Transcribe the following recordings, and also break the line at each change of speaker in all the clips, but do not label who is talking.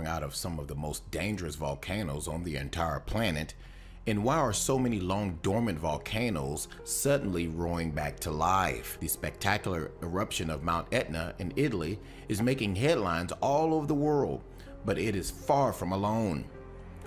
out of some of the most dangerous volcanoes on the entire planet? And why are so many long dormant volcanoes suddenly roaring back to life? The spectacular eruption of Mount Etna in Italy is making headlines all over the world, but it is far from alone.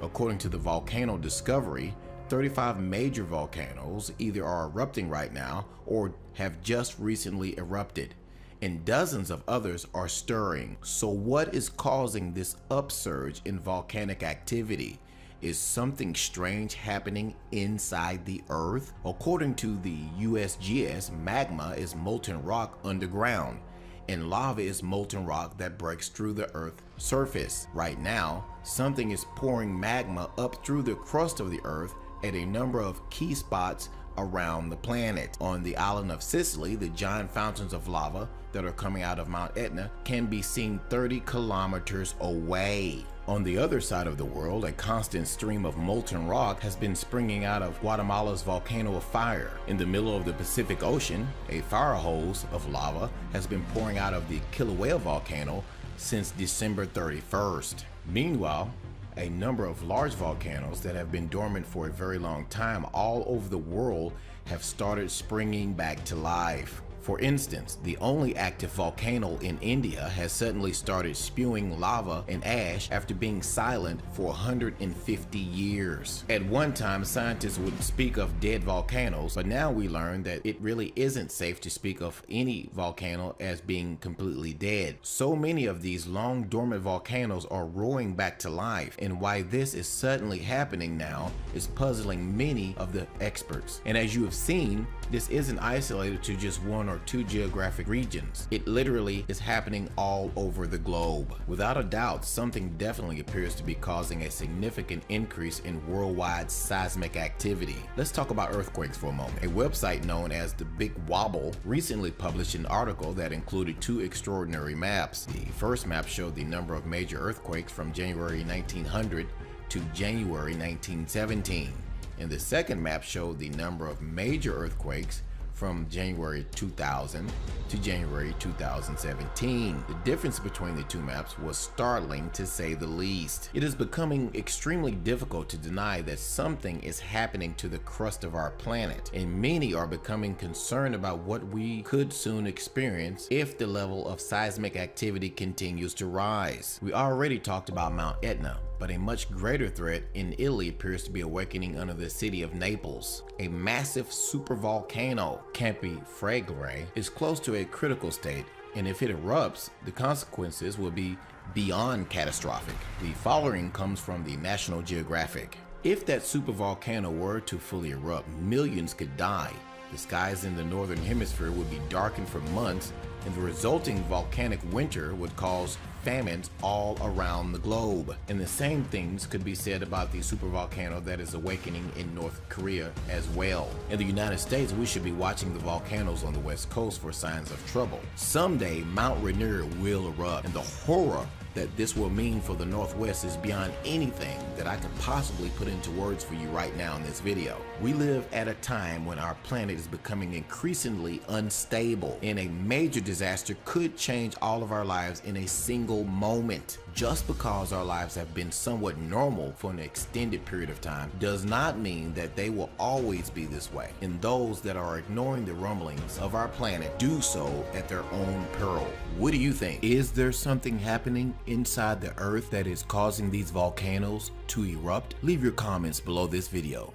According to the Volcano Discovery, 35 major volcanoes either are erupting right now or have just recently erupted, and dozens of others are stirring. So what is causing this upsurge in volcanic activity? Is something strange happening inside the Earth? According to the USGS, magma is molten rock underground, and lava is molten rock that breaks through the Earth's surface. Right now, something is pouring magma up through the crust of the Earth at a number of key spots around the planet. On the island of Sicily, the giant fountains of lava that are coming out of Mount Etna can be seen 30 kilometers away. On the other side of the world, a constant stream of molten rock has been springing out of Guatemala's volcano of fire. In the middle of the Pacific Ocean, a fire hose of lava has been pouring out of the Kilauea volcano since December 31st. Meanwhile, a number of large volcanoes that have been dormant for a very long time all over the world have started springing back to life. For instance, the only active volcano in India has suddenly started spewing lava and ash after being silent for 150 years. At one time, scientists would speak of dead volcanoes, but now we learn that it really isn't safe to speak of any volcano as being completely dead. So many of these long dormant volcanoes are roaring back to life, and why this is suddenly happening now is puzzling many of the experts. And as you have seen, this isn't isolated to just one or two geographic regions. It literally is happening all over the globe. Without a doubt, something definitely appears to be causing a significant increase in worldwide seismic activity. Let's talk about earthquakes for a moment. A website known as The Big Wobble recently published an article that included two extraordinary maps. The first map showed the number of major earthquakes from January 1900 to January 1917. And the second map showed the number of major earthquakes from January 2000 to January 2017. The difference between the two maps was startling to say the least. It is becoming extremely difficult to deny that something is happening to the crust of our planet, and many are becoming concerned about what we could soon experience if the level of seismic activity continues to rise. We already talked about Mount Etna, but a much greater threat in Italy appears to be awakening under the city of Naples. A massive supervolcano, Campi Flegrei, is close to a critical state, and if it erupts, the consequences will be beyond catastrophic. The following comes from the National Geographic. If that supervolcano were to fully erupt, millions could die. The skies in the northern hemisphere would be darkened for months, and the resulting volcanic winter would cause famines all around the globe. And the same things could be said about the supervolcano that is awakening in North Korea as well. In the United States, we should be watching the volcanoes on the West Coast for signs of trouble. Someday, Mount Rainier will erupt, and the horror that this will mean for the Northwest is beyond anything that I could possibly put into words for you right now in this video. We live at a time when our planet is becoming increasingly unstable, and a major disaster could change all of our lives in a single moment. Just because our lives have been somewhat normal for an extended period of time does not mean that they will always be this way, and those that are ignoring the rumblings of our planet do so at their own peril. What do you think? Is there something happening inside the Earth that is causing these volcanoes to erupt? Leave your comments below this video.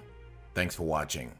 Thanks for watching.